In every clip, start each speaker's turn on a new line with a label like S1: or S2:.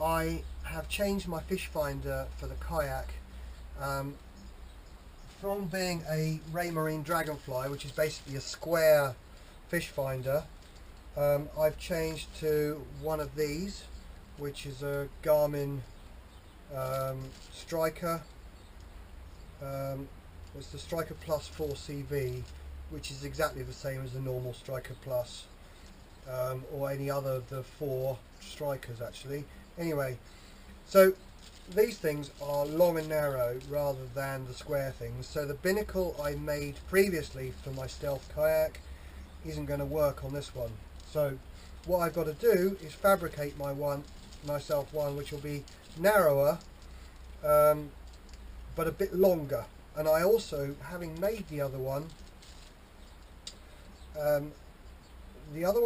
S1: I have changed my fish finder for the kayak from being a Raymarine Dragonfly, which is basically a square fish finder. I've changed to one of these, which is a Garmin Striker. It's the Striker Plus 4CV, which is exactly the same as the normal Striker Plus, or any other of the 4 Strikers actually. Anyway, so these things are long and narrow rather than the square things. So the binnacle I made previously for my stealth kayak isn't going to work on this one. So what I've got to do is fabricate myself one which will be narrower, but a bit longer. And I also, having made the other one,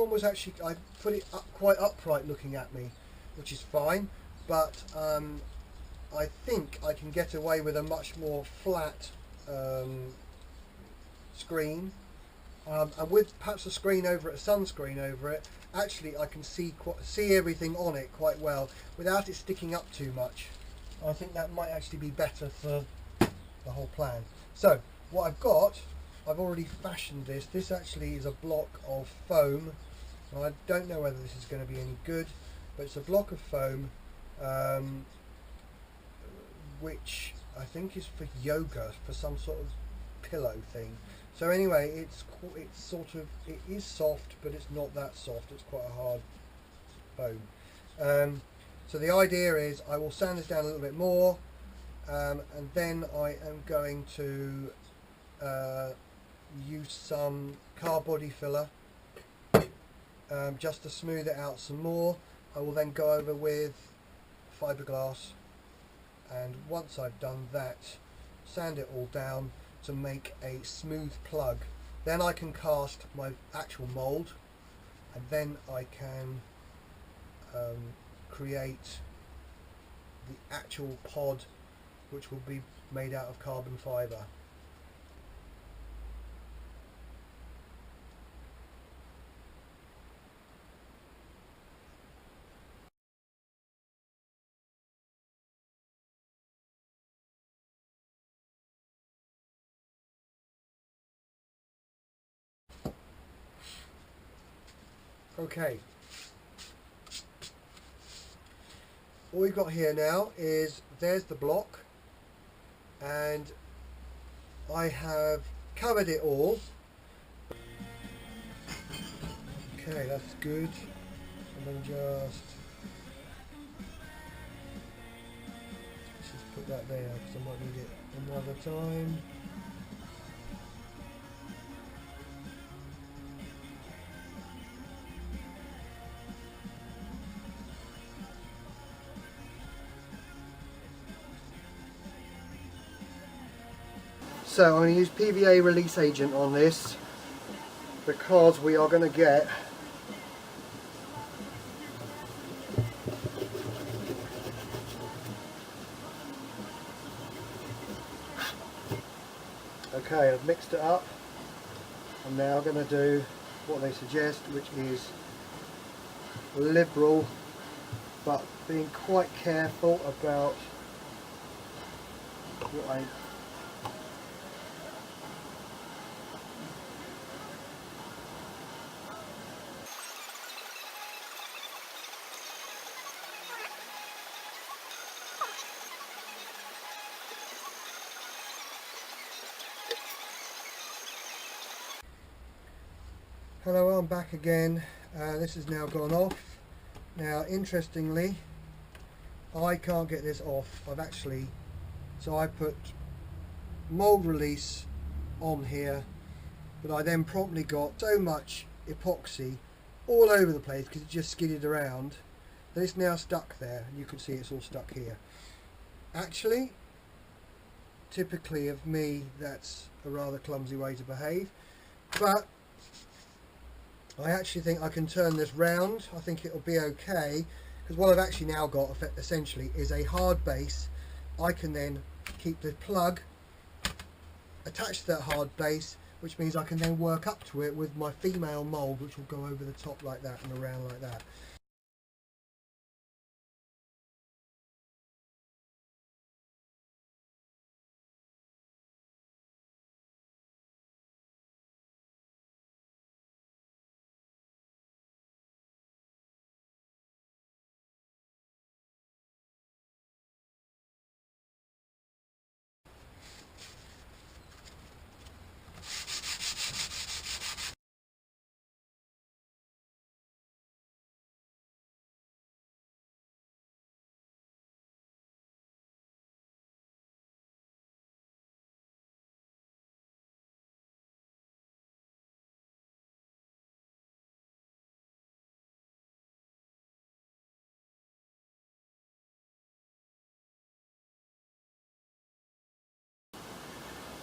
S1: was actually, I put it up quite upright looking at me, which is fine, but I think I can get away with a much more flat screen, and with perhaps a screen over it, a sunscreen over it, actually I can see everything on it quite well without it sticking up too much. I think that might actually be better for the whole plan. So what I've already fashioned this. This actually is a block of foam. I don't know whether this is going to be any good, but it's a block of foam which I think is for yoga, for some sort of pillow thing. So anyway, it is soft, but it's not that soft. It's quite a hard foam. So the idea is I will sand this down a little bit more, and then I am going to use some car body filler just to smooth it out some more. I will then go over with fiberglass, and once I've done that, sand it all down to make a smooth plug. Then I can cast my actual mould, and then I can create the actual pod, which will be made out of carbon fibre. Okay, all we've got here now is, there's the block, and I have covered it all. Okay, that's good. And then let's just put that there because I might need it another time. So I'm going to use PVA release agent on this because we are going to get okay, I've mixed it up. I'm now going to do what they suggest, which is liberal, but being quite careful about what I Hello, I'm back again. This has now gone off. Now, interestingly, I can't get this off. So I put mould release on here, but I then promptly got so much epoxy all over the place because it just skidded around that it's now stuck there. You can see it's all stuck here. Actually, typically of me, that's a rather clumsy way to behave, but I actually think I can turn this round. I think it'll be okay, because what I've actually now got essentially is a hard base. I can then keep the plug attached to that hard base, which means I can then work up to it with my female mould, which will go over the top like that and around like that.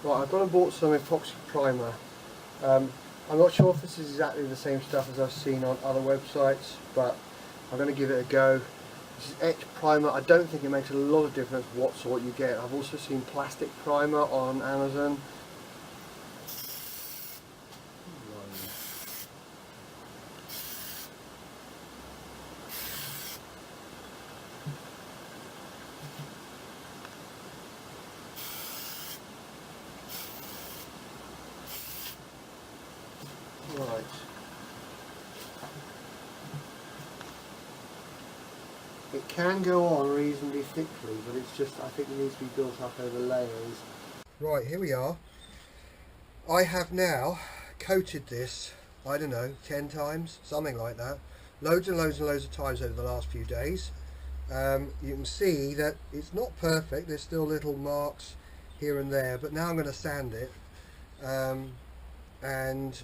S1: Right, I've gone and bought some epoxy primer. I'm not sure if this is exactly the same stuff as I've seen on other websites, but I'm going to give it a go. This is etch primer. I don't think it makes a lot of difference what sort you get. I've also seen plastic primer on Amazon. Right. It can go on reasonably thickly, but it's just, I think it needs to be built up over layers. Right, here we are. I have now coated this, I don't know, 10 times, something like that. Loads and loads and loads of times over the last few days. You can see that it's not perfect, there's still little marks here and there, but now I'm going to sand it. And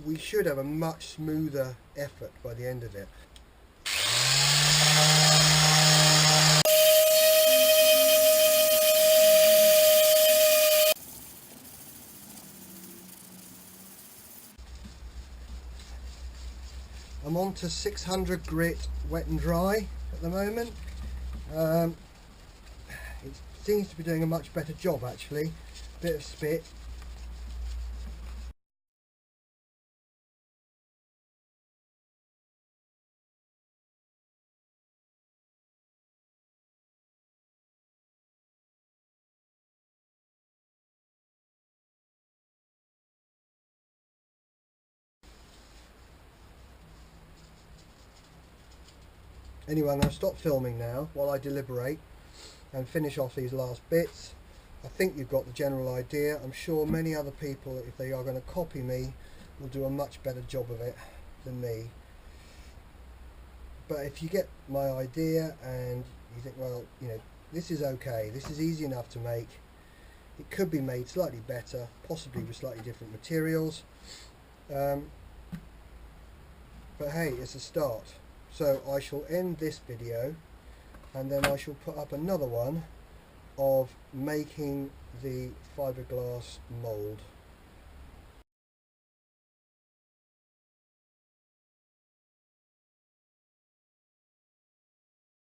S1: we should have a much smoother effort by the end of it. I'm on to 600 grit wet and dry at the moment. It seems to be doing a much better job actually. Bit of spit. Anyway, I'm going to stop filming now while I deliberate and finish off these last bits. I think you've got the general idea. I'm sure many other people, if they are going to copy me, will do a much better job of it than me. But if you get my idea and you think, well, you know, this is okay, this is easy enough to make, it could be made slightly better, possibly with slightly different materials. But hey, it's a start. So I shall end this video and then I shall put up another one of making the fiberglass mould.